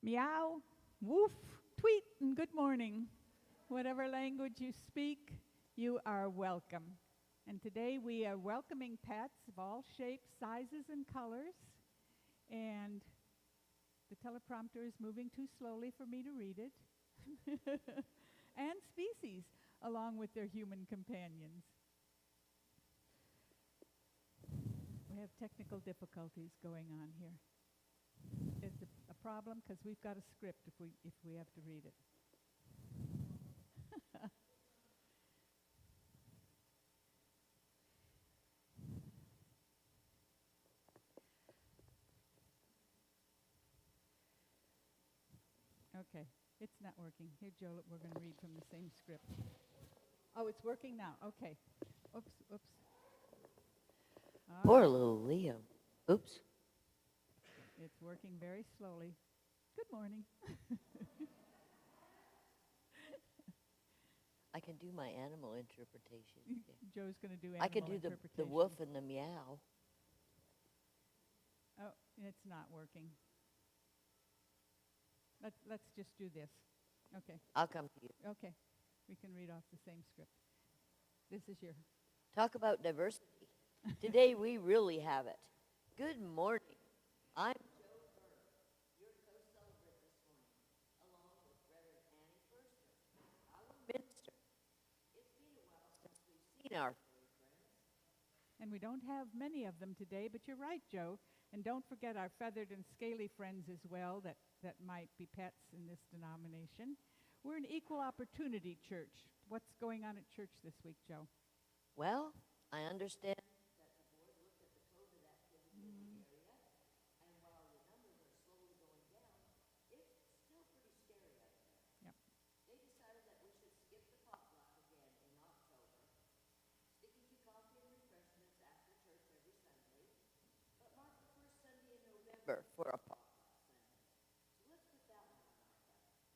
Meow, woof, tweet, and good morning. Whatever language you speak, you are welcome. And today we are welcoming pets of all shapes, sizes, and colors. And the teleprompter is moving too slowly for me to read it. And species, along with their human companions. We have technical difficulties going on here. It's a problem because we've got a script if we have to read it. Okay, it's not working. Here, Joe, we're going to read from the same script. Oh, it's working now. Okay. Oops. Poor little Leo. Oops. It's working very slowly. Good morning. I can do my animal interpretation. Joe's going to do animal I can do interpretation. the woof and the meow. Oh, it's not working. Let's just do this. Okay. I'll come to you. Okay. We can read off the same script. This is your... Talk about diversity. Today we really have it. Good morning. I'm Joe Byrne, your co-celebrant this morning, along with Reverend Foerster, our minister. It's been a while since we've seen our furry friends. And we don't have many of them today, but you're right, Joe. And don't forget our feathered and scaly friends as well that might be pets in this denomination. We're an equal opportunity church. What's going on at church this week, Joe? Well, I understand that the board looked at the COVID activity in the area, and while the numbers are slowly going down, it's still pretty scary out there. Yep. They decided that we should skip the potluck again in October, sticking to coffee and refreshments after church every Sunday, but mark the first Sunday in November for a potluck Sunday. So let's put that one on our calendar.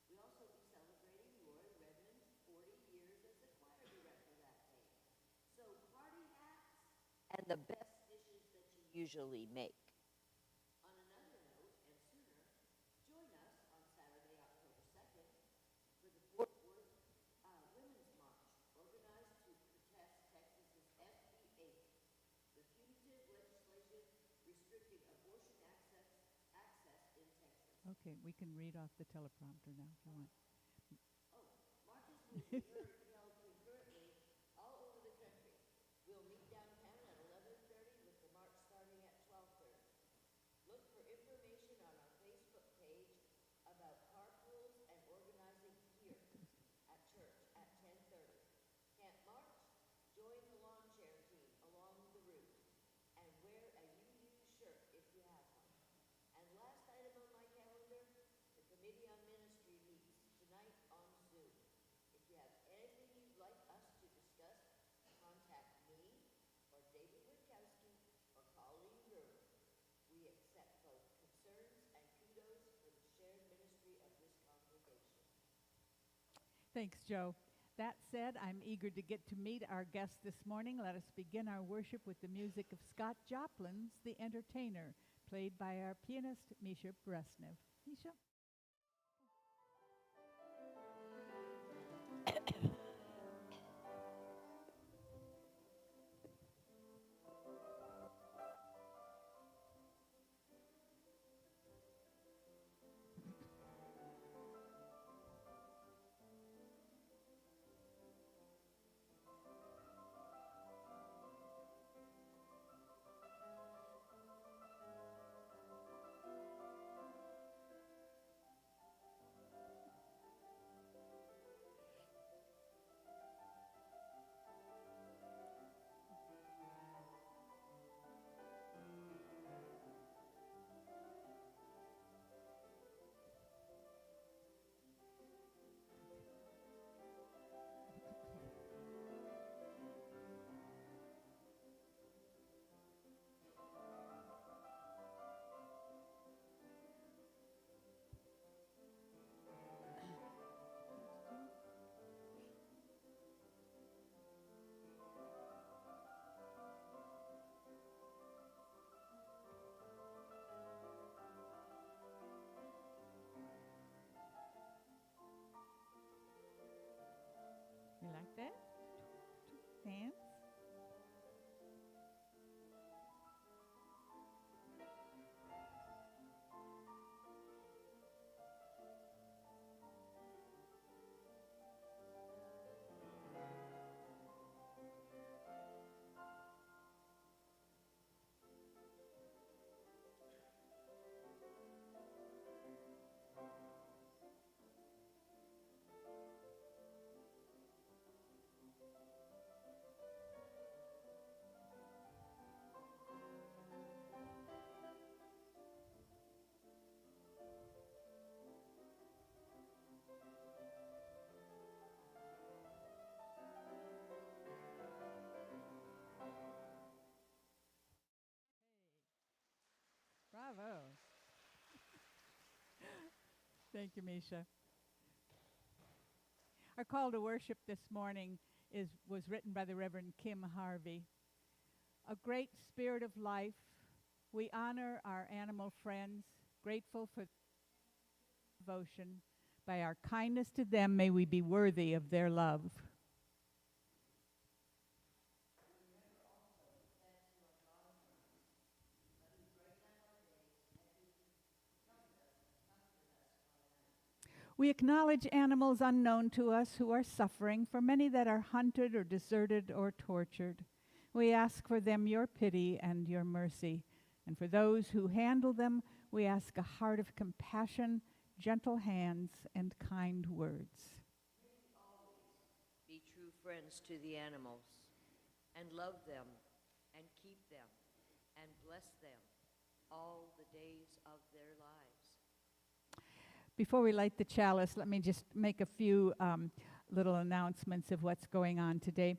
We'll also be celebrating Reverend's 40 years as the choir director that day. So party hats and the best dishes that you usually make. On another note, and sooner, join us on Saturday, October 2nd for the Fort Worth Women's March, organized to protest Texas's SB 8, the punitive legislation restricting abortion access in Texas. Okay, we can read off the teleprompter now if you want. Marches will be held concurrently all over the country. We'll meet downtown at 11:30 with the march starting at 12:30. Look for information on our Facebook page about carpools and organizing here at church at 10:30. Can't march? Join the lawn chair team along the route and wear a UU shirt if you have one. And last item on my calendar, the Committee on Ministry meets tonight on Zoom. If you have anything you'd like us to discuss, contact me or David Witkowski or Colleen Brewer. We accept both concerns and kudos for the shared ministry of this congregation. Thanks, Joe. That said, I'm eager to get to meet our guest this morning. Let us begin our worship with the music of Scott Joplin's The Entertainer, played by our pianist, Misha Bresnev. Misha? like that? Hands. Bravo. Thank you, Misha. Our call to worship this morning was written by the Reverend Kim Harvey. A great spirit of life. We honor our animal friends, grateful for devotion. By our kindness to them, may we be worthy of their love. We acknowledge animals unknown to us who are suffering, for many that are hunted or deserted or tortured. We ask for them your pity and your mercy. And for those who handle them, we ask a heart of compassion, gentle hands, and kind words. Be true friends to the animals, and love them, and keep them, and bless them all the days of their lives. Before we light the chalice, let me just make a few little announcements of what's going on today.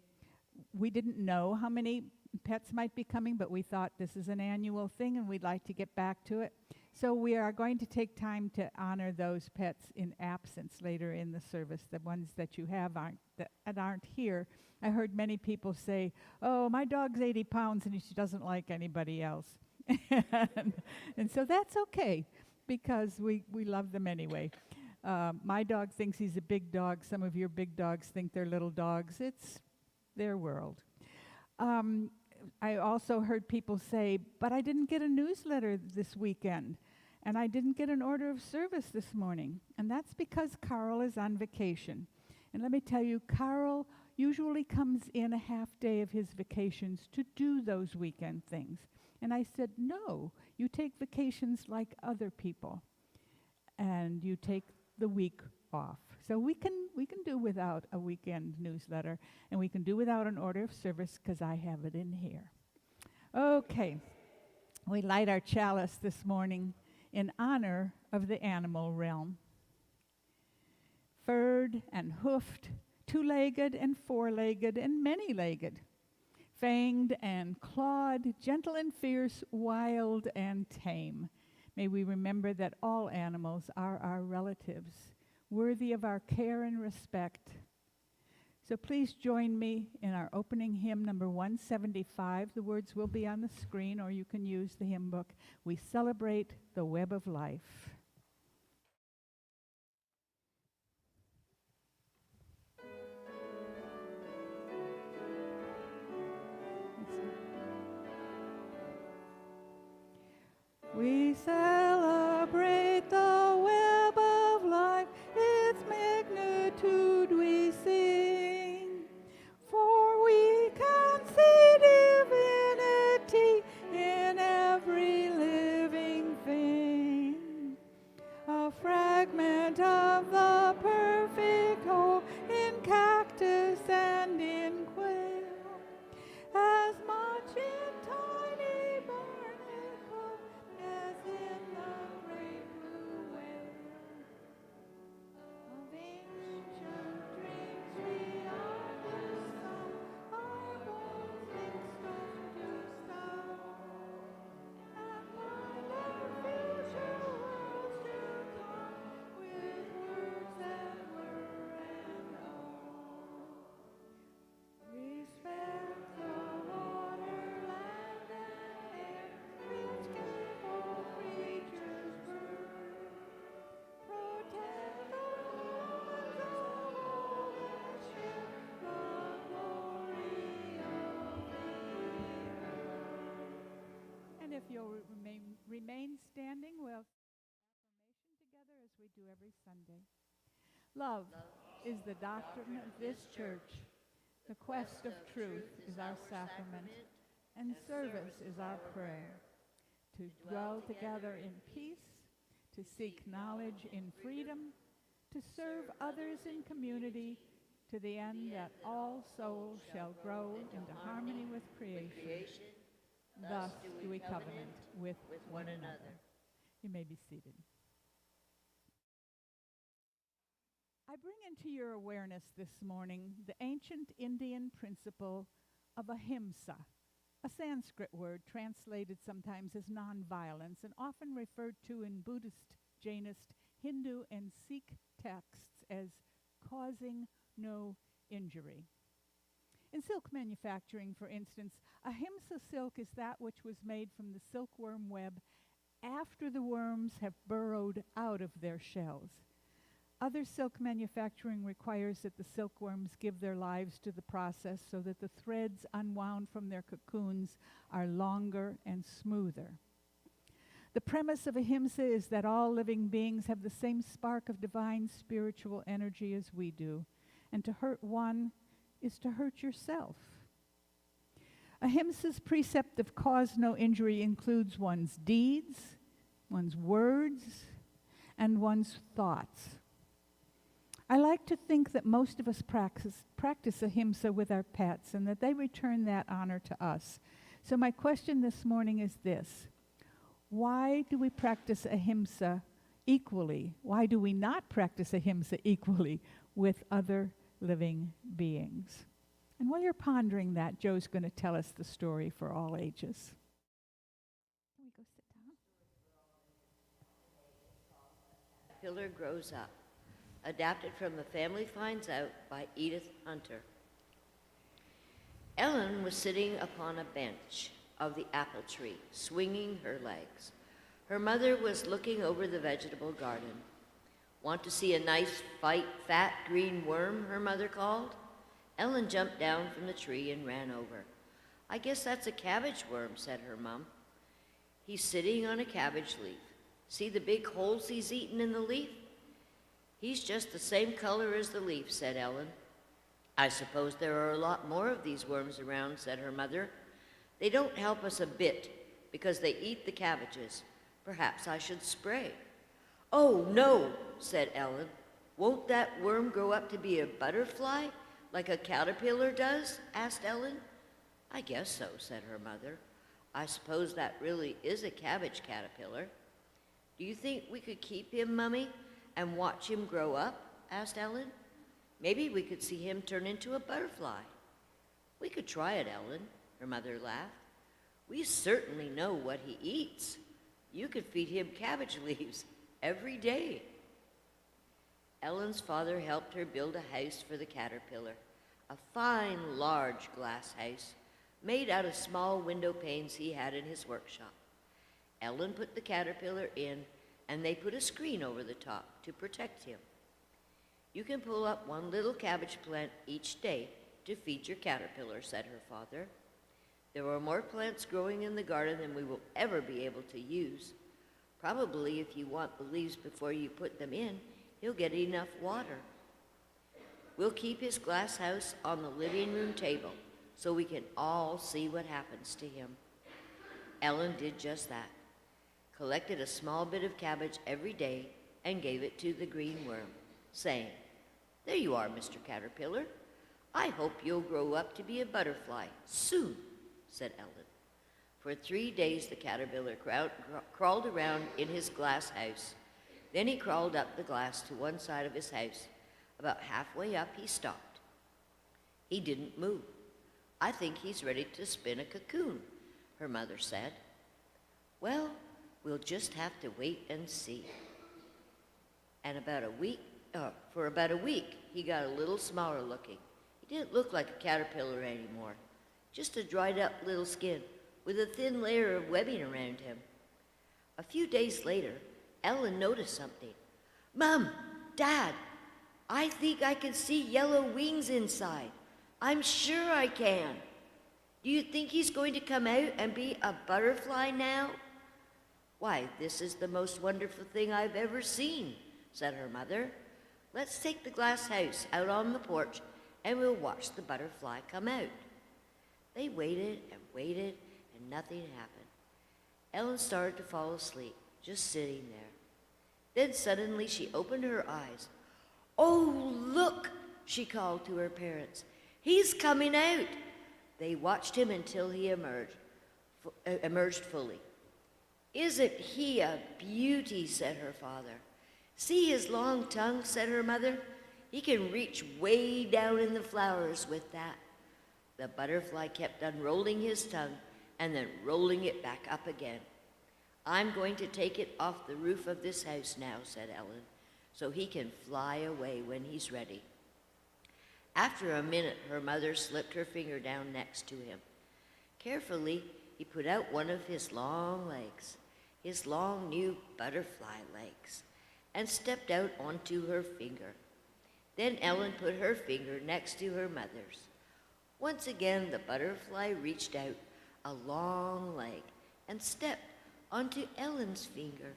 We didn't know how many pets might be coming, but we thought this is an annual thing and we'd like to get back to it. So we are going to take time to honor those pets in absence later in the service, the ones that you have aren't here. I heard many people say, oh, my dog's 80 pounds and she doesn't like anybody else. and so that's okay, because we love them anyway. My dog thinks he's a big dog. Some of your big dogs think they're little dogs. It's their world. I also heard people say, but I didn't get a newsletter this weekend, and I didn't get an order of service this morning. And that's because Carl is on vacation. And let me tell you, Carl usually comes in a half day of his vacations to do those weekend things. And I said, no, you take vacations like other people, and you take the week off. So we can do without a weekend newsletter, and we can do without an order of service because I have it in here. Okay, we light our chalice this morning in honor of the animal realm. Furred and hoofed, two-legged and four-legged and many-legged, fanged and clawed, gentle and fierce, wild and tame. May we remember that all animals are our relatives, worthy of our care and respect. So please join me in our opening hymn, number 175. The words will be on the screen, or you can use the hymn book. We celebrate the web of life. We celebrate the web of life, its magnitude we sing. For we can see divinity in every living thing. A fragment of the perfect whole in cactus and in quail, as much in tiny barnacle as in the great blue whale. Of ancient dreams we are the sum, our bones linked stone to stone, and mind our future worlds to come with words that were and are. if you'll remain standing, we'll affirmation together as we do every Sunday. Love is the doctrine of this church. The quest of truth is our sacrament, and service is our prayer. To dwell together in peace, to seek knowledge in freedom, to serve others in community, to the end that all souls shall grow into harmony with creation. Thus do we covenant with one another. You may be seated. I bring into your awareness this morning the ancient Indian principle of Ahimsa, a Sanskrit word translated sometimes as nonviolence and often referred to in Buddhist, Jainist, Hindu, and Sikh texts as causing no injury. In silk manufacturing, for instance, Ahimsa silk is that which was made from the silkworm web after the worms have burrowed out of their shells. Other silk manufacturing requires that the silkworms give their lives to the process so that the threads unwound from their cocoons are longer and smoother. The premise of Ahimsa is that all living beings have the same spark of divine spiritual energy as we do, and to hurt one is to hurt yourself. Ahimsa's precept of cause no injury includes one's deeds, one's words, and one's thoughts. I like to think that most of us practice Ahimsa with our pets and that they return that honor to us. So my question this morning is this: why do we practice Ahimsa equally? Why do we not practice Ahimsa equally with other living beings? And while you're pondering that, Joe's going to tell us the story for all ages. Can we go sit down? Pillar Grows Up. Adapted from The Family Finds Out by Edith Hunter. Ellen was sitting upon a bench of the apple tree, swinging her legs. Her mother was looking over the vegetable garden. Want to see a nice, fat green worm, her mother called. Ellen jumped down from the tree and ran over. I guess that's a cabbage worm, said her mom. He's sitting on a cabbage leaf. See the big holes he's eaten in the leaf? He's just the same color as the leaf, said Ellen. I suppose there are a lot more of these worms around, said her mother. They don't help us a bit because they eat the cabbages. Perhaps I should spray. Oh, no, said Ellen. Won't that worm grow up to be a butterfly like a caterpillar does? Asked Ellen. I guess so, said her mother. I suppose that really is a cabbage caterpillar. Do you think we could keep him, Mummy, and watch him grow up? Asked Ellen. Maybe we could see him turn into a butterfly. We could try it, Ellen, her mother laughed. We certainly know what he eats. You could feed him cabbage leaves every day. Ellen's father helped her build a house for the caterpillar, a fine, large glass house made out of small window panes he had in his workshop. Ellen put the caterpillar in, and they put a screen over the top to protect him. You can pull up one little cabbage plant each day to feed your caterpillar, said her father. There are more plants growing in the garden than we will ever be able to use. Probably if you want the leaves before you put them in, he'll get enough water. We'll keep his glass house on the living room table so we can all see what happens to him. Ellen did just that. Collected a small bit of cabbage every day and gave it to the green worm, saying, There you are, Mr. Caterpillar. I hope you'll grow up to be a butterfly soon, said Ellen. For 3 days the caterpillar crawled around in his glass house. Then he crawled up the glass to one side of his house. About halfway up he stopped. He didn't move. I think he's ready to spin a cocoon, her mother said. Well, we'll just have to wait and see. And for about a week, he got a little smaller looking. He didn't look like a caterpillar anymore, just a dried up little skin with a thin layer of webbing around him. A few days later, Ellen noticed something. Mom, Dad, I think I can see yellow wings inside. I'm sure I can. Do you think he's going to come out and be a butterfly now? Why, this is the most wonderful thing I've ever seen, said her mother. Let's take the glass house out on the porch and we'll watch the butterfly come out. They waited and waited and nothing happened. Ellen started to fall asleep, just sitting there. Then suddenly she opened her eyes. Oh, look, she called to her parents. He's coming out. They watched him until he emerged fully. Isn't he a beauty, said her father. See his long tongue, said her mother. He can reach way down in the flowers with that. The butterfly kept unrolling his tongue and then rolling it back up again. I'm going to take it off the roof of this house now, said Ellen, so he can fly away when he's ready. After a minute, her mother slipped her finger down next to him. Carefully, he put out one of his long legs, his long new butterfly legs, and stepped out onto her finger. Then Ellen put her finger next to her mother's. Once again, the butterfly reached out a long leg and stepped onto Ellen's finger.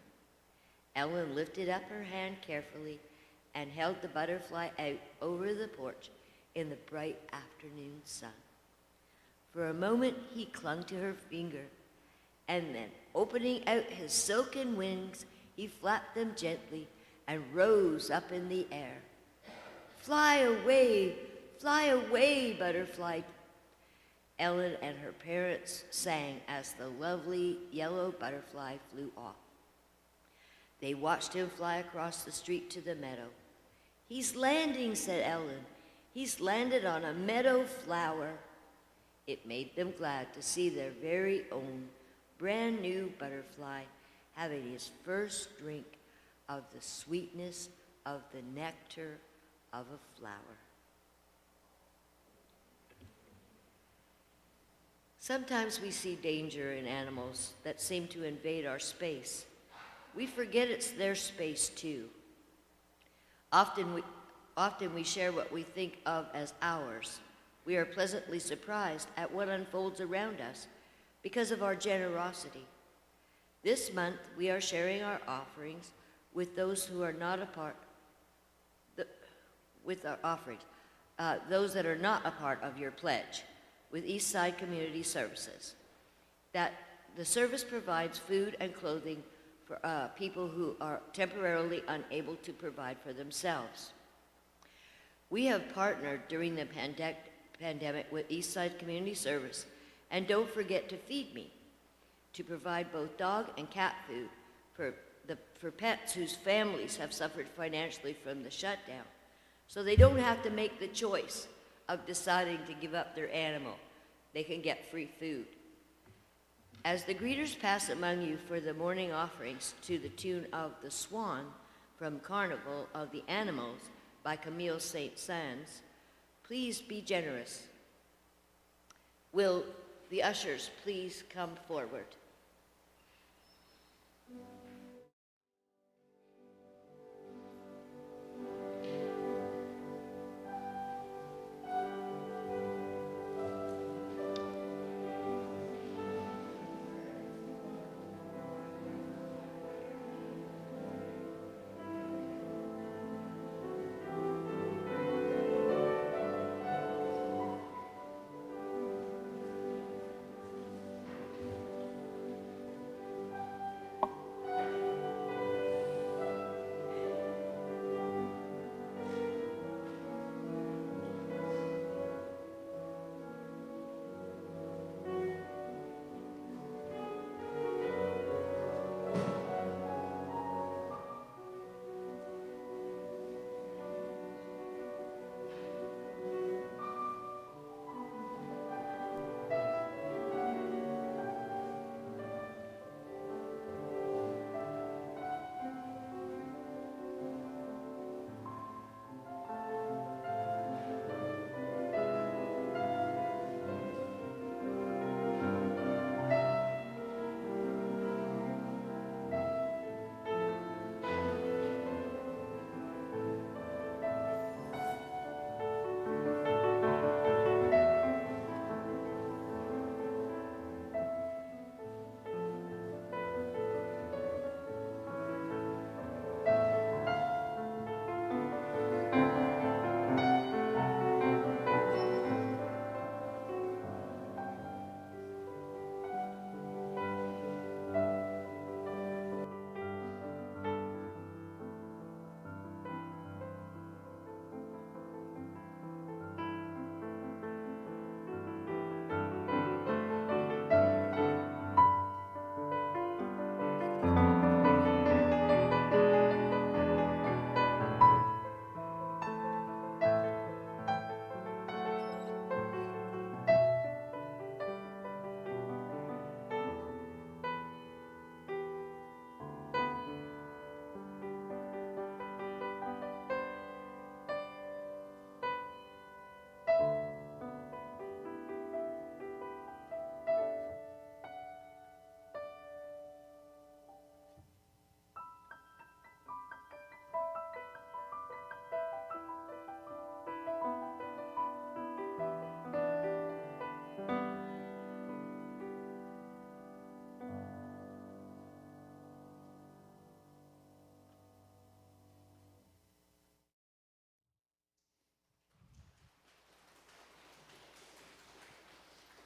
Ellen lifted up her hand carefully and held the butterfly out over the porch in the bright afternoon sun. For a moment, he clung to her finger, and then, opening out his silken wings, he flapped them gently and rose up in the air. Fly away, butterfly. Ellen and her parents sang as the lovely yellow butterfly flew off. They watched him fly across the street to the meadow. He's landing, said Ellen. He's landed on a meadow flower. It made them glad to see their very own brand new butterfly having his first drink of the sweetness of the nectar of a flower. Sometimes we see danger in animals that seem to invade our space. We forget it's their space too. Often we share what we think of as ours. We are pleasantly surprised at what unfolds around us because of our generosity. This month, we are sharing our offerings with those who are not a part, those that are not a part of your pledge, with Eastside Community Services. That the service provides food and clothing for people who are temporarily unable to provide for themselves. We have partnered during the pandemic with Eastside Community Service and Don't Forget to Feed Me to provide both dog and cat food for pets whose families have suffered financially from the shutdown, so they don't have to make the choice of deciding to give up their animal. They can get free food. As the greeters pass among you for the morning offerings to the tune of The Swan from Carnival of the Animals by Camille Saint-Saëns, please be generous. Will the ushers please come forward?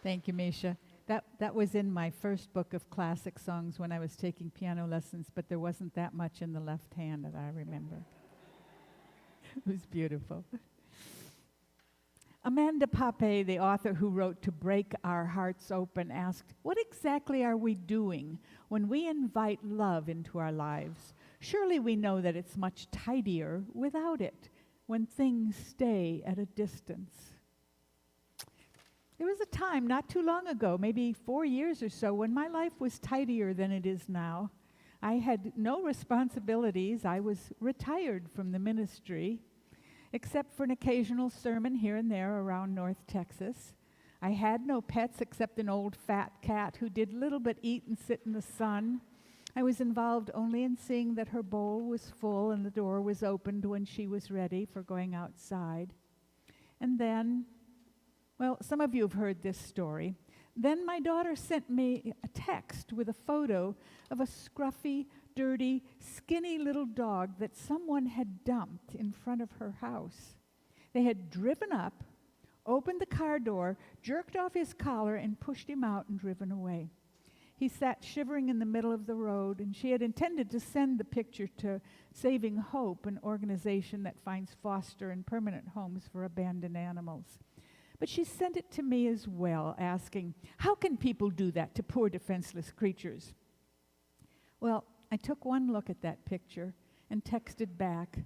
Thank you, Misha. That was in my first book of classic songs when I was taking piano lessons, but there wasn't that much in the left hand that I remember. It was beautiful. Amanda Pape, the author who wrote To Break Our Hearts Open, asked, what exactly are we doing when we invite love into our lives? Surely we know that it's much tidier without it, when things stay at a distance. There was a time not too long ago, maybe 4 years or so, when my life was tidier than it is now. I had no responsibilities. I was retired from the ministry, except for an occasional sermon here and there around North Texas. I had no pets except an old fat cat who did little but eat and sit in the sun. I was involved only in seeing that her bowl was full and the door was opened when she was ready for going outside. And then, well, some of you have heard this story. Then my daughter sent me a text with a photo of a scruffy, dirty, skinny little dog that someone had dumped in front of her house. They had driven up, opened the car door, jerked off his collar, and pushed him out and driven away. He sat shivering in the middle of the road, and she had intended to send the picture to Saving Hope, an organization that finds foster and permanent homes for abandoned animals. But she sent it to me as well, asking, how can people do that to poor defenseless creatures? Well, I took one look at that picture and texted back,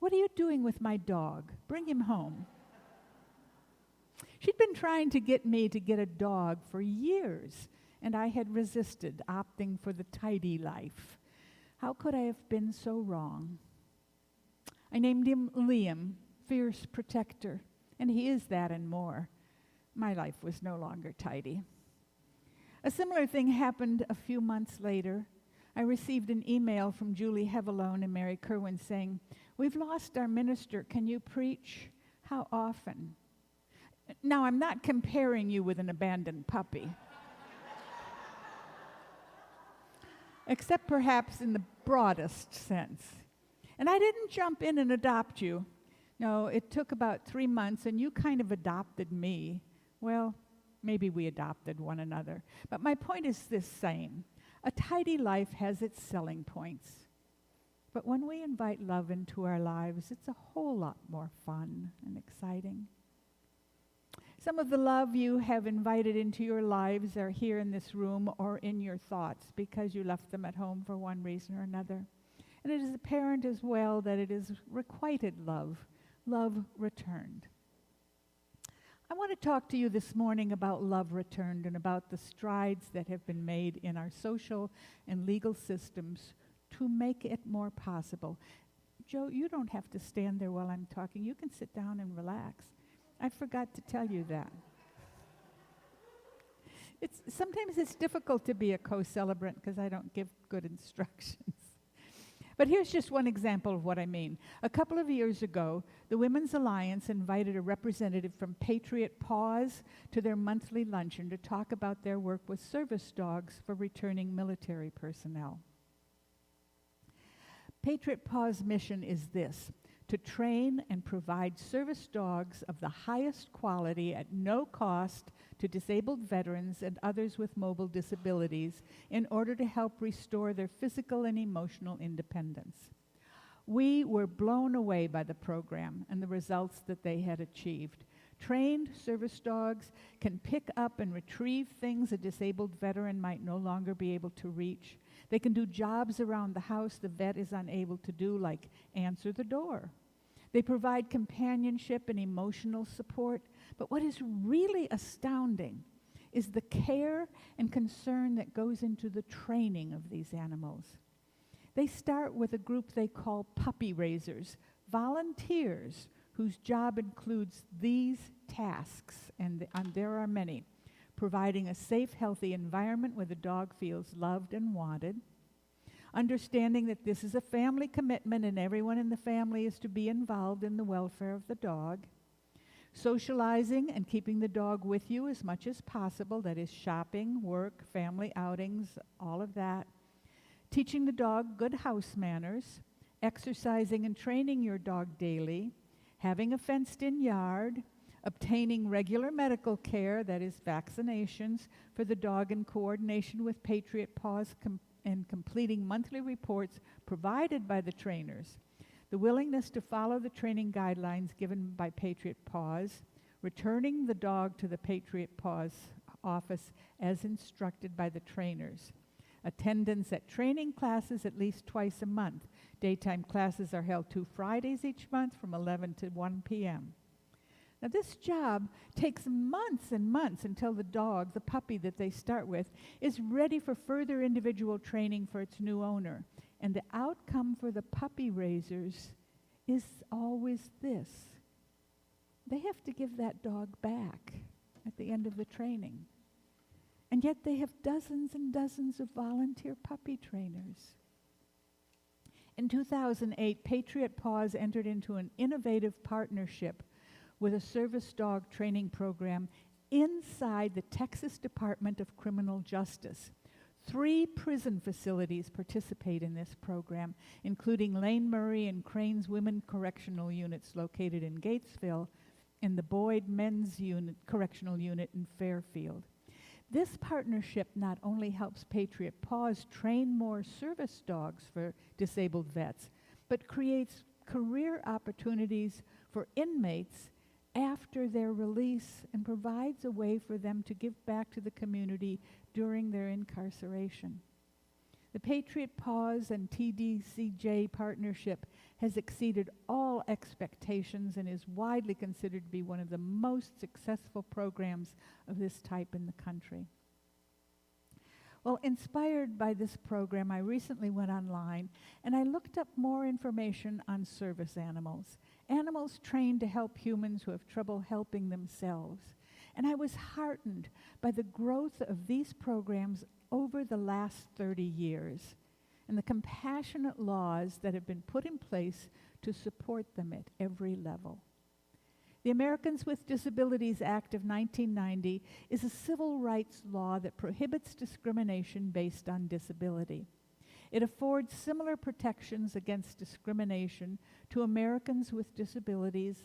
what are you doing with my dog? Bring him home. She'd been trying to get me to get a dog for years, and I had resisted, opting for the tidy life. How could I have been so wrong? I named him Liam, fierce protector, and he is that and more. My life was no longer tidy. A similar thing happened a few months later. I received an email from Julie Hevelone and Mary Kerwin saying, we've lost our minister. Can you preach? How often? Now, I'm not comparing you with an abandoned puppy. Except perhaps in the broadest sense. And I didn't jump in and adopt you. No, it took about 3 months, and you kind of adopted me. Well, maybe we adopted one another. But my point is this same. A tidy life has its selling points. But when we invite love into our lives, it's a whole lot more fun and exciting. Some of the love you have invited into your lives are here in this room or in your thoughts because you left them at home for one reason or another. And it is apparent as well that it is requited love, love returned. I want to talk to you this morning about love returned and about the strides that have been made in our social and legal systems to make it more possible. Joe, you don't have to stand there while I'm talking. You can sit down and relax. I forgot to tell you that. Sometimes it's difficult to be a co-celebrant because I don't give good instructions. But here's just one example of what I mean. A couple of years ago, the Women's Alliance invited a representative from Patriot Paws to their monthly luncheon to talk about their work with service dogs for returning military personnel. Patriot Paws' mission is this: to train and provide service dogs of the highest quality at no cost to disabled veterans and others with mobile disabilities in order to help restore their physical and emotional independence. We were blown away by the program and the results that they had achieved. Trained service dogs can pick up and retrieve things a disabled veteran might no longer be able to reach. They can do jobs around the house the vet is unable to do, like answer the door. They provide companionship and emotional support. But what is really astounding is the care and concern that goes into the training of these animals. They start with a group they call puppy raisers, volunteers whose job includes these tasks, and there are many: providing a safe, healthy environment where the dog feels loved and wanted, understanding that this is a family commitment and everyone in the family is to be involved in the welfare of the dog, socializing and keeping the dog with you as much as possible, that is shopping, work, family outings, all of that, teaching the dog good house manners, exercising and training your dog daily, having a fenced-in yard, obtaining regular medical care, that is vaccinations, for the dog in coordination with Patriot Paws and completing monthly reports provided by the trainers, the willingness to follow the training guidelines given by Patriot Paws, returning the dog to the Patriot Paws office as instructed by the trainers, attendance at training classes at least twice a month. Daytime classes are held 2 Fridays each month from 11 to 1 p.m. Now this job takes months and months until the dog, the puppy that they start with, is ready for further individual training for its new owner. And the outcome for the puppy raisers is always this. They have to give that dog back at the end of the training. And yet they have dozens and dozens of volunteer puppy trainers. In 2008, Patriot Paws entered into an innovative partnership with a service dog training program inside the Texas Department of Criminal Justice. 3 prison facilities participate in this program, including Lane Murray and Crane's Women Correctional Units located in Gatesville and the Boyd Men's Correctional Unit in Fairfield. This partnership not only helps Patriot Paws train more service dogs for disabled vets, but creates career opportunities for inmates after their release and provides a way for them to give back to the community during their incarceration. The Patriot Paws and TDCJ partnership has exceeded all expectations and is widely considered to be one of the most successful programs of this type in the country. Well, inspired by this program, I recently went online and I looked up more information on service animals, animals trained to help humans who have trouble helping themselves. And I was heartened by the growth of these programs over the last 30 years and the compassionate laws that have been put in place to support them at every level. The Americans with Disabilities Act of 1990 is a civil rights law that prohibits discrimination based on disability. It affords similar protections against discrimination to Americans with disabilities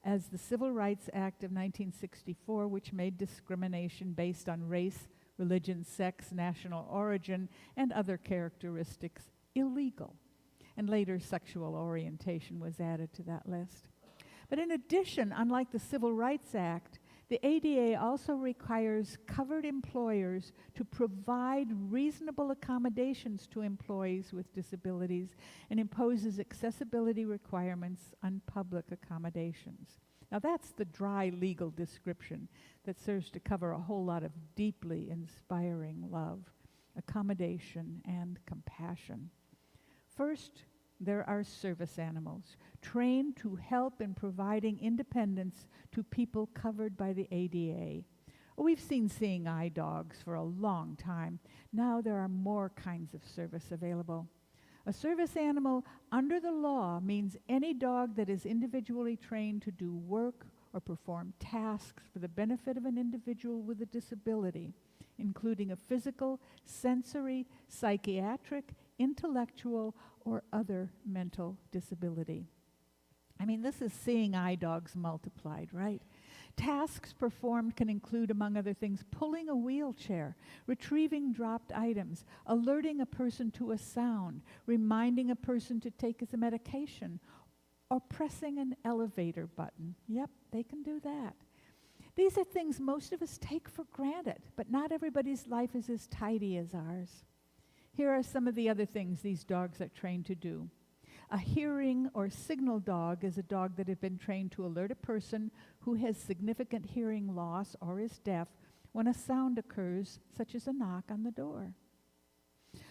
as the Civil Rights Act of 1964, which made discrimination based on race, religion, sex, national origin, and other characteristics illegal. And later, sexual orientation was added to that list. But in addition, unlike the Civil Rights Act, the ADA also requires covered employers to provide reasonable accommodations to employees with disabilities and imposes accessibility requirements on public accommodations. Now that's the dry legal description that serves to cover a whole lot of deeply inspiring love, accommodation, and compassion. First, there are service animals, trained to help in providing independence to people covered by the ADA. We've seen seeing eye dogs for a long time. Now there are more kinds of service available. A service animal under the law means any dog that is individually trained to do work or perform tasks for the benefit of an individual with a disability, including a physical, sensory, psychiatric, intellectual, or other mental disability. I mean, this is seeing eye dogs multiplied, right? Tasks performed can include, among other things, pulling a wheelchair, retrieving dropped items, alerting a person to a sound, reminding a person to take his medication, or pressing an elevator button. Yep, they can do that. These are things most of us take for granted, but not everybody's life is as tidy as ours. Here are some of the other things these dogs are trained to do. A hearing or signal dog is a dog that has been trained to alert a person who has significant hearing loss or is deaf when a sound occurs, such as a knock on the door.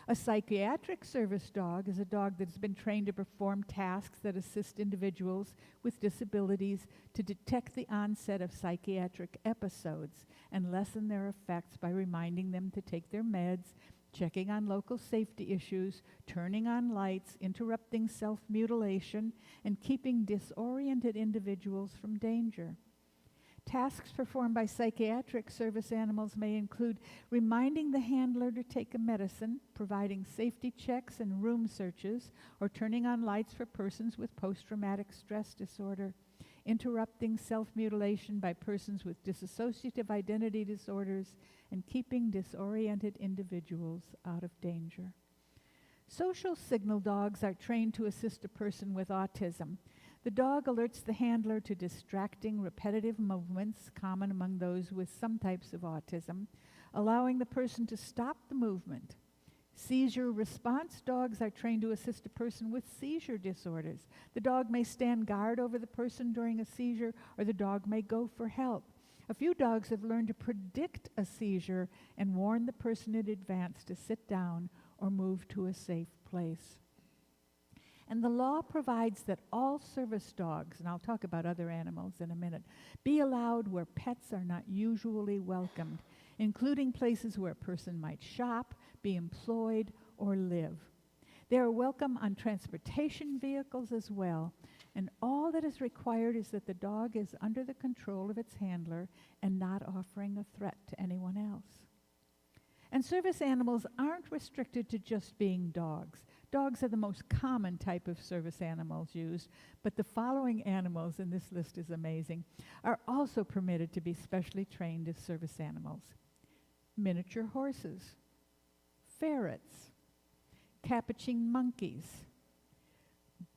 A psychiatric service dog is a dog that has been trained to perform tasks that assist individuals with disabilities to detect the onset of psychiatric episodes and lessen their effects by reminding them to take their meds, checking on local safety issues, turning on lights, interrupting self-mutilation, and keeping disoriented individuals from danger. Tasks performed by psychiatric service animals may include reminding the handler to take a medicine, providing safety checks and room searches, or turning on lights for persons with post-traumatic stress disorder. interrupting self-mutilation by persons with dissociative identity disorders, and keeping disoriented individuals out of danger. Social signal dogs are trained to assist a person with autism. The dog alerts the handler to distracting, repetitive movements common among those with some types of autism, allowing the person to stop the movement. Seizure response dogs are trained to assist a person with seizure disorders. The dog may stand guard over the person during a seizure, or the dog may go for help. A few dogs have learned to predict a seizure and warn the person in advance to sit down or move to a safe place. And the law provides that all service dogs, and I'll talk about other animals in a minute, be allowed where pets are not usually welcomed, including places where a person might shop, be employed, or live. They are welcome on transportation vehicles as well, and all that is required is that the dog is under the control of its handler and not offering a threat to anyone else. And service animals aren't restricted to just being dogs. Dogs are the most common type of service animals used, but the following animals, and this list is amazing, are also permitted to be specially trained as service animals: miniature horses, ferrets, capuchin monkeys,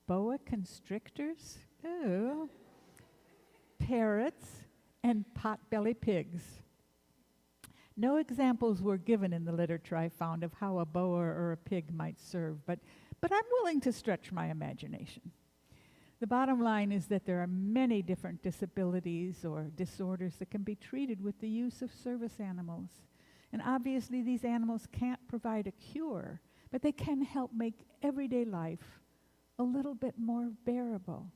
boa constrictors, parrots, and pot-belly pigs. No examples were given in the literature I found of how a boa or a pig might serve, but I'm willing to stretch my imagination. The bottom line is that there are many different disabilities or disorders that can be treated with the use of service animals. And obviously these animals can't provide a cure, but they can help make everyday life a little bit more bearable.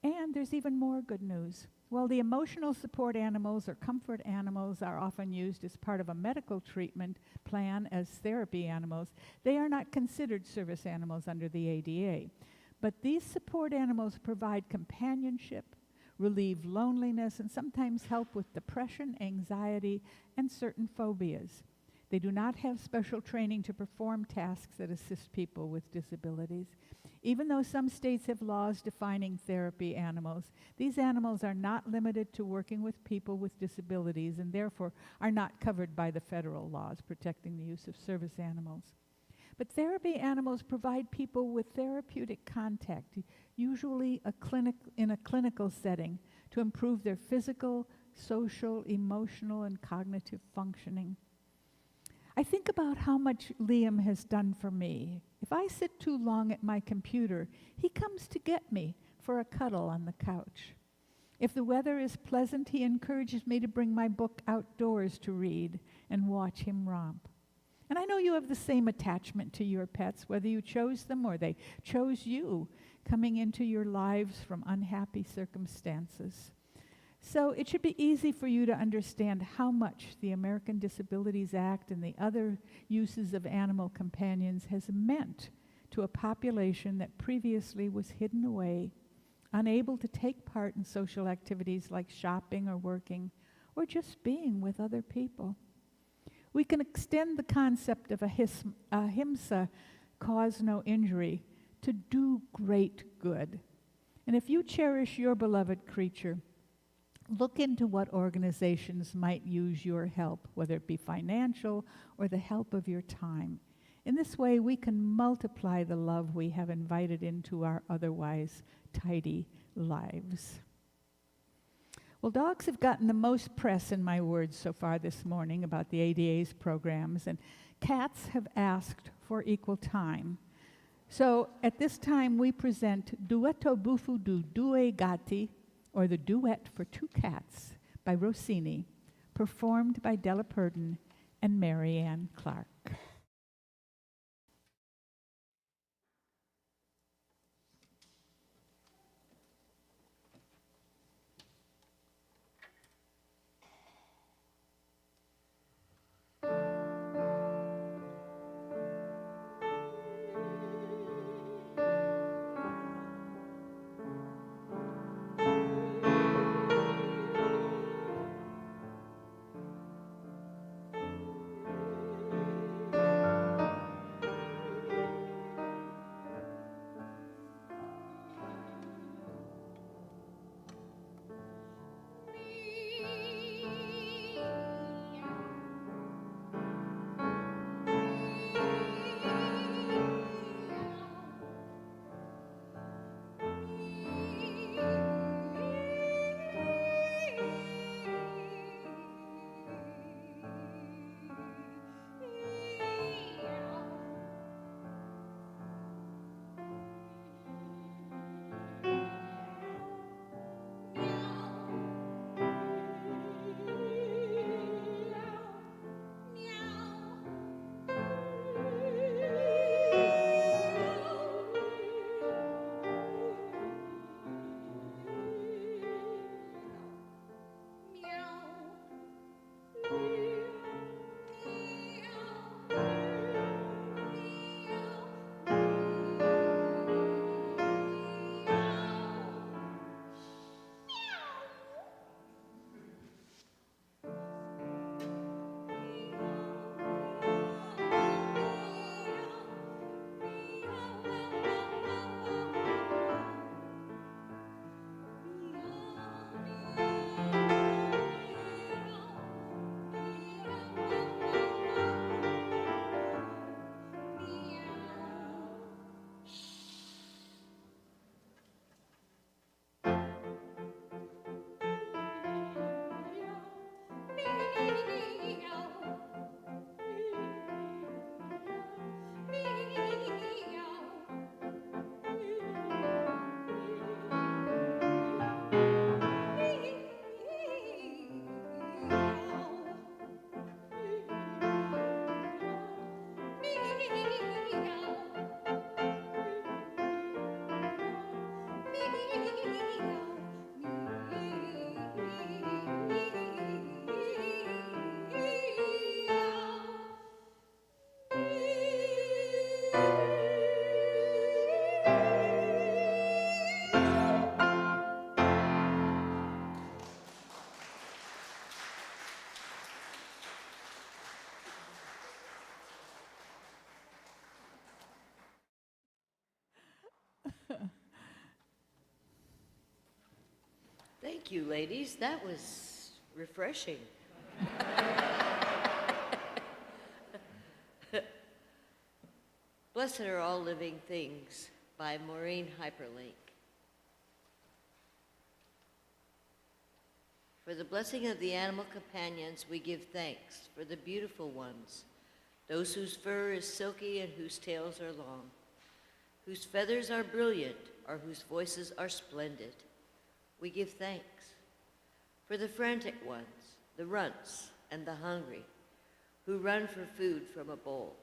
And there's even more good news. While the emotional support animals or comfort animals are often used as part of a medical treatment plan as therapy animals, they are not considered service animals under the ADA. But these support animals provide companionship, relieve loneliness, and sometimes help with depression, anxiety, and certain phobias. They do not have special training to perform tasks that assist people with disabilities. Even though some states have laws defining therapy animals, these animals are not limited to working with people with disabilities and therefore are not covered by the federal laws protecting the use of service animals. But therapy animals provide people with therapeutic contact, usually in a clinical setting, to improve their physical, social, emotional, and cognitive functioning. I think about how much Liam has done for me. If I sit too long at my computer, he comes to get me for a cuddle on the couch. If the weather is pleasant, he encourages me to bring my book outdoors to read and watch him romp. And I know you have the same attachment to your pets, whether you chose them or they chose you, coming into your lives from unhappy circumstances. So it should be easy for you to understand how much the American Disabilities Act and the other uses of animal companions has meant to a population that previously was hidden away, unable to take part in social activities like shopping or working, or just being with other people. We can extend the concept of Ahimsa, cause no injury, to do great good. And if you cherish your beloved creature, look into what organizations might use your help, whether it be financial or the help of your time. In this way, we can multiply the love we have invited into our otherwise tidy lives. Well, dogs have gotten the most press in my words so far this morning about the ADA's programs, and cats have asked for equal time. So at this time, we present Duetto Bufu du Due Gatti, or The Duet for Two Cats by Rossini, performed by Della Purdon and Marianne Clark. Thank you, ladies. That was refreshing. Blessed Are All Living Things by Maureen Hyperlink. For the blessing of the animal companions, we give thanks. For the beautiful ones, those whose fur is silky and whose tails are long, whose feathers are brilliant or whose voices are splendid, we give thanks. For the frantic ones, the runts and the hungry, who run for food from a bowl,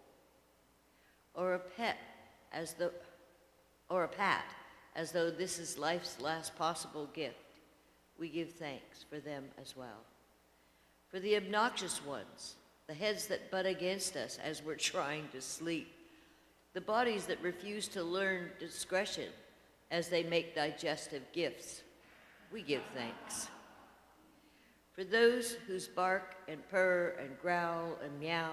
or a pat as though this is life's last possible gift, we give thanks for them as well. For the obnoxious ones, the heads that butt against us as we're trying to sleep, the bodies that refuse to learn discretion as they make digestive gifts, we give thanks. For those whose bark and purr and growl and meow,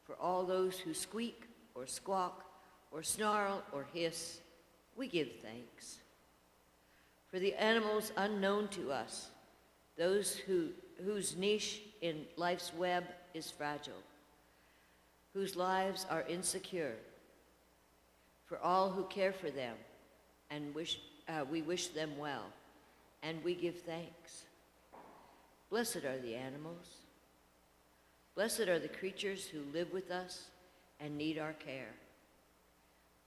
for all those who squeak or squawk or snarl or hiss, we give thanks. For the animals unknown to us, those whose niche in life's web is fragile, whose lives are insecure, for all who care for them, and we wish them well, and we give thanks. Blessed are the animals. Blessed are the creatures who live with us and need our care.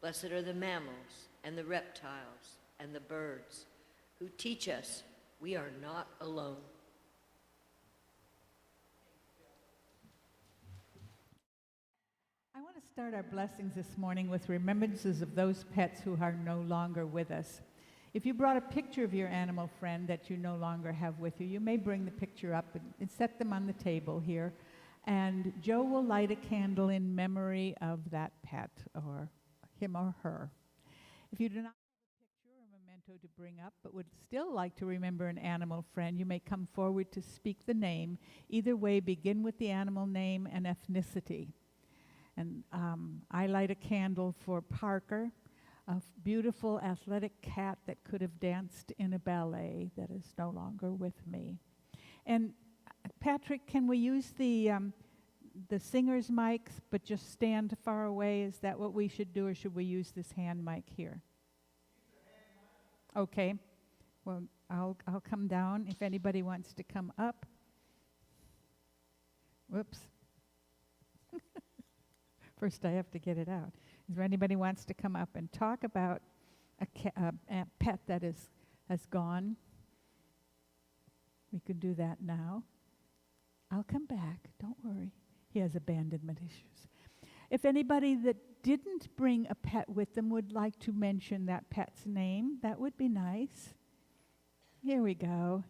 Blessed are the mammals and the reptiles and the birds who teach us we are not alone. I want to start our blessings this morning with remembrances of those pets who are no longer with us. If you brought a picture of your animal friend that you no longer have with you, you may bring the picture up and set them on the table here. And Joe will light a candle in memory of that pet, or him or her. If you do not have a picture or memento to bring up, but would still like to remember an animal friend, you may come forward to speak the name. Either way, begin with the animal name and ethnicity. And I light a candle for Parker, a beautiful athletic cat that could have danced in a ballet that is no longer with me. And Patrick, can we use the singer's mics, but just stand far away? Is that what we should do, or should we use this hand mic here? Okay. Well, I'll come down if anybody wants to come up. Whoops. First, I have to get it out. Is there anybody wants to come up and talk about a pet that has gone? We could do that now. I'll come back. Don't worry. He has abandonment issues. If anybody that didn't bring a pet with them would like to mention that pet's name, that would be nice. Here we go.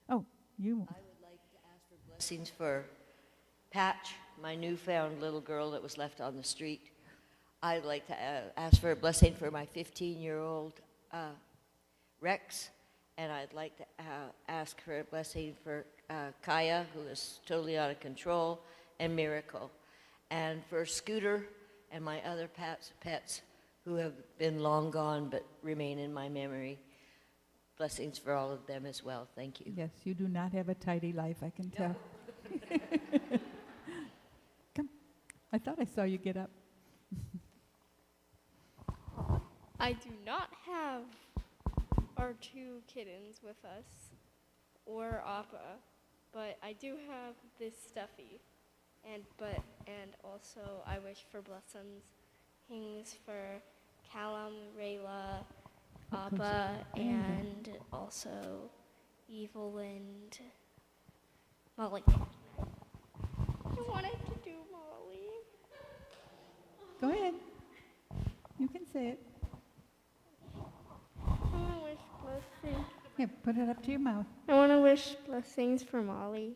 Oh, you. I would like to ask for blessings for Patch, my newfound little girl that was left on the street. I'd like to ask for a blessing for my 15-year-old Rex, and I'd like to ask for a blessing for Kaya, who is totally out of control, and Miracle, and for Scooter and my other pets who have been long gone but remain in my memory. Blessings for all of them as well. Thank you. Yes, you do not have a tidy life, I can tell. Come. I thought I saw you get up. I do not have our two kittens with us, or Appa, but I do have this stuffy, and also I wish for blessings for Callum, Rayla, Appa, and also Evil and Molly. I wanted to do Molly. Go ahead. You can say it. I want to wish blessings. Yeah, put it up to your mouth. I want to wish blessings for Molly.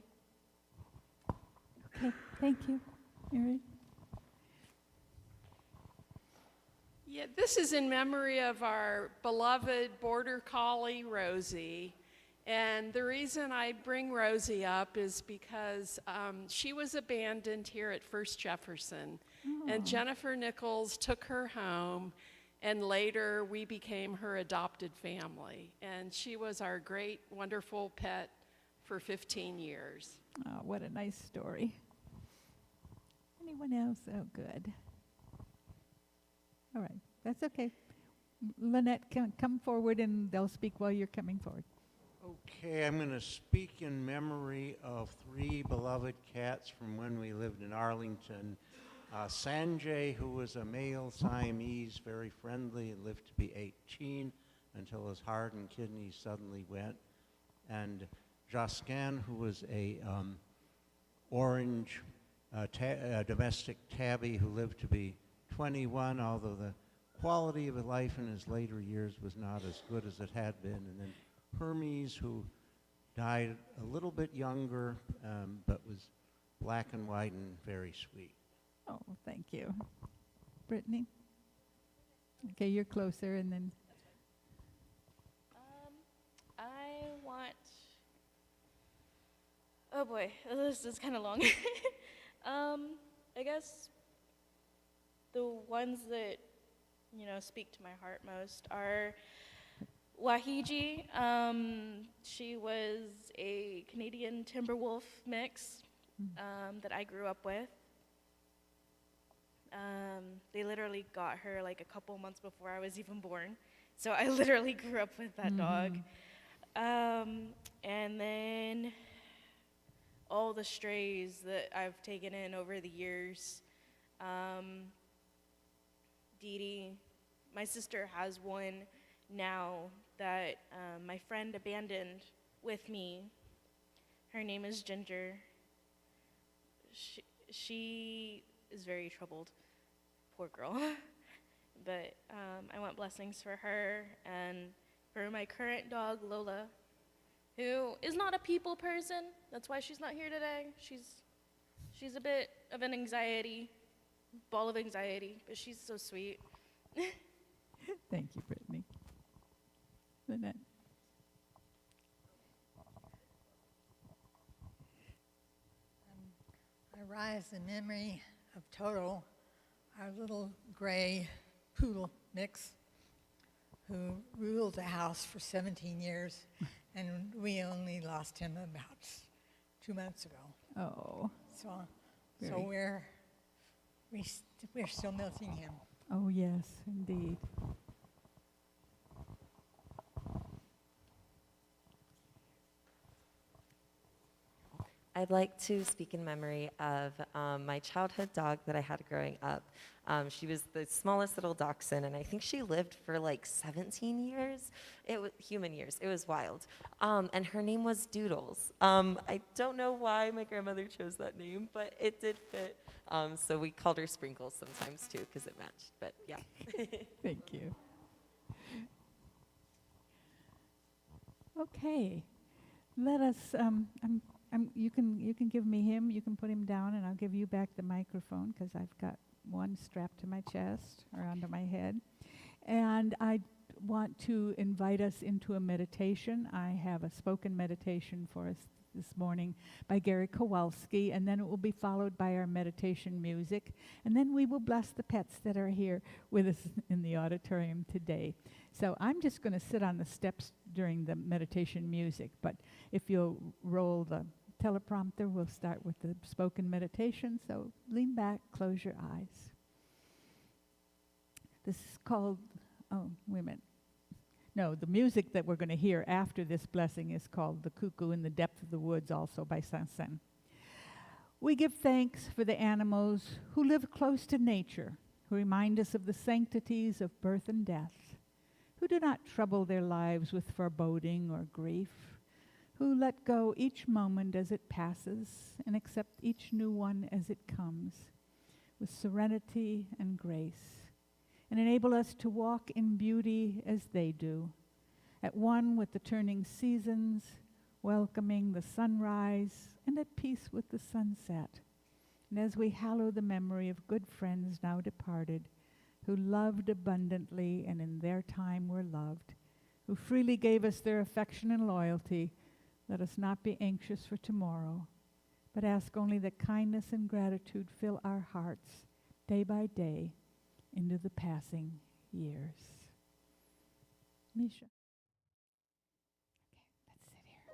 Okay, thank you. Mary? Yeah, this is in memory of our beloved border collie, Rosie. And the reason I bring Rosie up is because she was abandoned here at First Jefferson. And Jennifer Nichols took her home. And later, we became her adopted family. And she was our great, wonderful pet for 15 years. Oh, what a nice story. Anyone else? Oh, good. All right, that's okay. Lynette, come forward and they'll speak while you're coming forward. Okay, I'm going to speak in memory of 3 beloved cats from when we lived in Arlington. Sanjay, who was a male Siamese, very friendly, and lived to be 18 until his heart and kidneys suddenly went. And Jaskan, who was a orange domestic tabby who lived to be 21, although the quality of his life in his later years was not as good as it had been. And then Hermes, who died a little bit younger, but was black and white and very sweet. Oh, thank you. Brittany? Okay, you're closer, and then... I want... Oh boy, this is kind of long. I guess the ones that, speak to my heart most are Wahiji. She was a Canadian Timberwolf mix that I grew up with. They literally got her like a couple months before I was even born. So I literally grew up with that dog. And then all the strays that I've taken in over the years. Dee Dee, my sister has one now that my friend abandoned with me. Her name is Ginger. She is very troubled, poor girl. But I want blessings for her and for my current dog, Lola, who is not a people person. That's why she's not here today. She's a bit of an ball of anxiety, but she's so sweet. Thank you, Brittany. Lynette? I rise in memory of Toto, our little gray poodle mix, who ruled the house for 17 years, and we only lost him about 2 months ago. Oh. So we're still milking him. Oh, yes, indeed. I'd like to speak in memory of my childhood dog that I had growing up. She was the smallest little dachshund, and I think she lived for like 17 years. It was human years. It was wild. And her name was Doodles. I don't know why my grandmother chose that name, but it did fit. So we called her Sprinkles sometimes too, because it matched. But yeah. Thank you. Okay, let us. You can give me him. You can put him down, and I'll give you back the microphone because I've got one strapped to my chest or onto my head. And I want to invite us into a meditation. I have a spoken meditation for us this morning by Gary Kowalski, and then it will be followed by our meditation music, and then we will bless the pets that are here with us in the auditorium today. So I'm just going to sit on the steps during the meditation music, but if you'll roll the teleprompter, we'll start with the spoken meditation, so lean back, close your eyes. This is called, the music that we're going to hear after this blessing is called The Cuckoo in the Depth of the Woods, also by Saint-Saëns. We give thanks for the animals who live close to nature, who remind us of the sanctities of birth and death, who do not trouble their lives with foreboding or grief, who let go each moment as it passes and accept each new one as it comes with serenity and grace, and enable us to walk in beauty as they do, at one with the turning seasons, welcoming the sunrise, and at peace with the sunset. And as we hallow the memory of good friends now departed, who loved abundantly and in their time were loved, who freely gave us their affection and loyalty, let us not be anxious for tomorrow, but ask only that kindness and gratitude fill our hearts day by day into the passing years. Misha. Okay, let's sit here.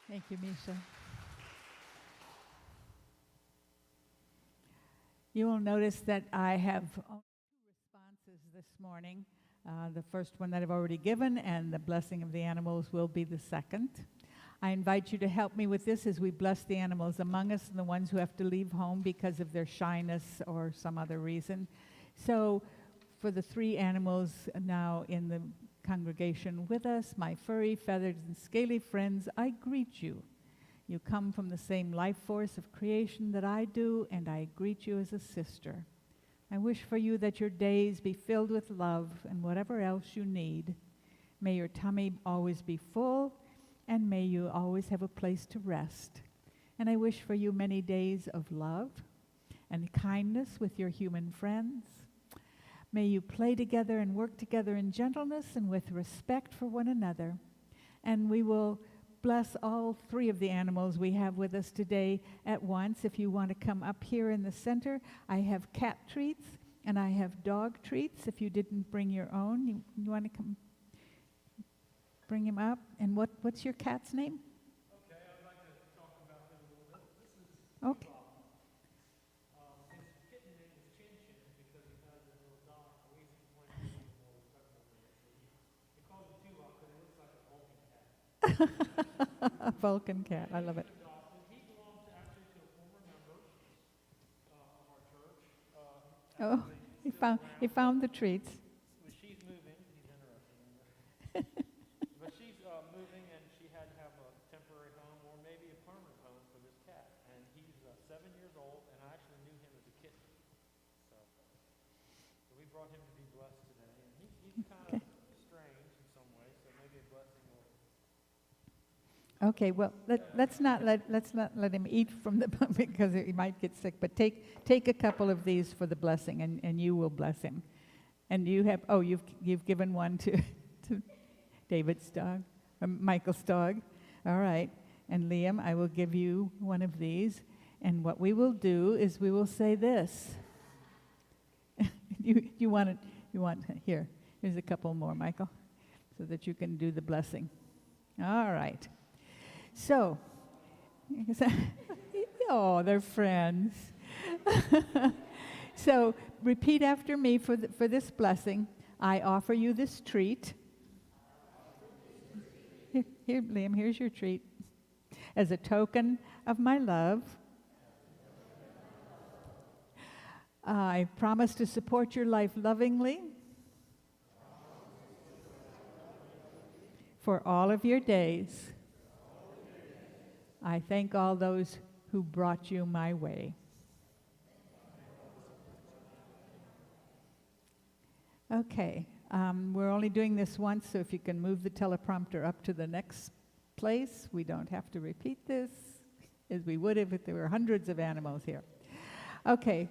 Thank you, Misha. You will notice that I have only 2 responses this morning. The first one that I've already given, and the blessing of the animals will be the second. I invite you to help me with this as we bless the animals among us and the ones who have to leave home because of their shyness or some other reason. So for the 3 animals now in the congregation with us, my furry, feathered, and scaly friends, I greet you. You come from the same life force of creation that I do, and I greet you as a sister. I wish for you that your days be filled with love and whatever else you need. May your tummy always be full, and may you always have a place to rest. And I wish for you many days of love and kindness with your human friends. May you play together and work together in gentleness and with respect for one another. And we will bless all 3 of the animals we have with us today at once. If you want to come up here in the center, I have cat treats and I have dog treats. If you didn't bring your own, you want to come bring him up. And what's your cat's name? Okay, I'd like to talk about him a little bit. This is Okay. his kitten name is Chin Chin because he has a little dog. We used to point to him more respectful than they call him Cuckoo because he looks like a Vulcan cat. Vulcan cat, I love it. He belongs actually to a former member of our church. Oh, he found the treats. When she's moving, he's interested in this. But she's moving and she had to have a temporary home or maybe a permanent home for this cat. And he's 7 years old, and I actually knew him as a kitten. So we brought him to be blessed today. And he's kind of strange in some ways, so maybe a blessing will. Okay, well, let's not let him eat from the because he might get sick. But take a couple of these for the blessing, and you will bless him. And you have you've given one to David's dog, or Michael's dog. All right, and Liam, I will give you one of these. And what we will do is we will say this. you want it? You want here? Here's a couple more, Michael, so that you can do the blessing. All right. So, oh, they're friends. So, repeat after me for this blessing. I offer you this treat. Here, Liam, here's your treat. As a token of my love, I promise to support your life lovingly for all of your days. I thank all those who brought you my way. Okay, we're only doing this once, so if you can move the teleprompter up to the next place, we don't have to repeat this, as we would if there were hundreds of animals here. Okay.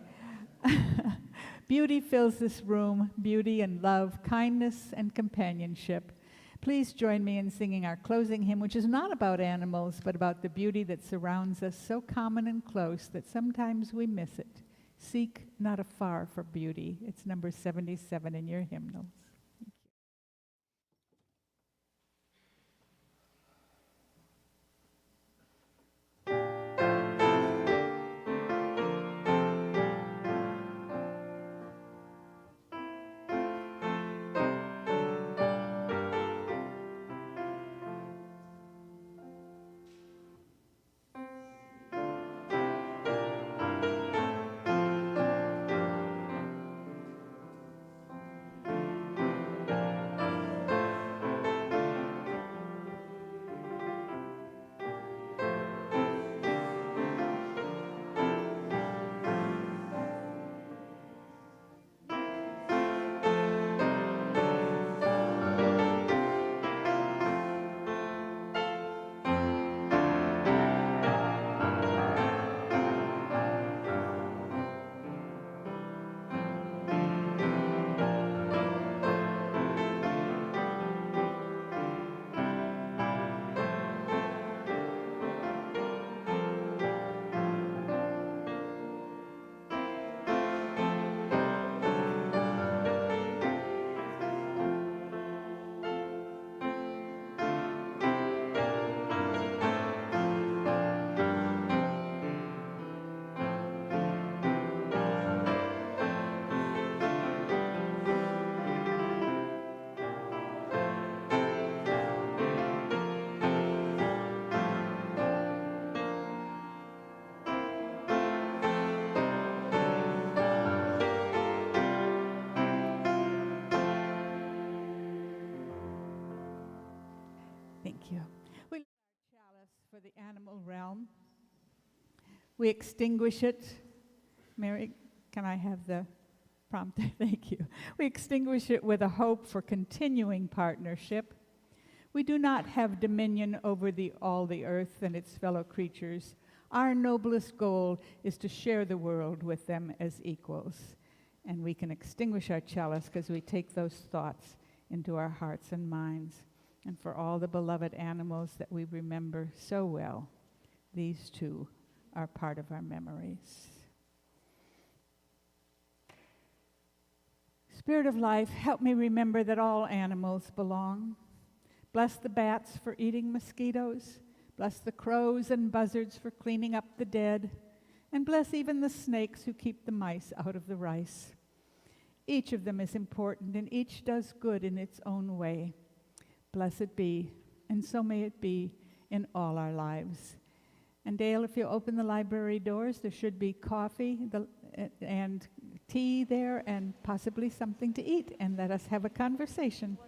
Beauty fills this room, beauty and love, kindness and companionship. Please join me in singing our closing hymn, which is not about animals, but about the beauty that surrounds us, so common and close that sometimes we miss it. Seek not afar for beauty. It's number 77 in your hymnals. Thank you. We lift our chalice for the animal realm. We extinguish it. Mary, can I have the prompter? Thank you. We extinguish it with a hope for continuing partnership. We do not have dominion over all the earth and its fellow creatures. Our noblest goal is to share the world with them as equals. And we can extinguish our chalice because we take those thoughts into our hearts and minds. And for all the beloved animals that we remember so well, these two are part of our memories. Spirit of life, help me remember that all animals belong. Bless the bats for eating mosquitoes. Bless the crows and buzzards for cleaning up the dead. And bless even the snakes who keep the mice out of the rice. Each of them is important, and each does good in its own way. Blessed be, and so may it be in all our lives. And Dale, if you open the library doors, there should be coffee and tea there and possibly something to eat, and let us have a conversation.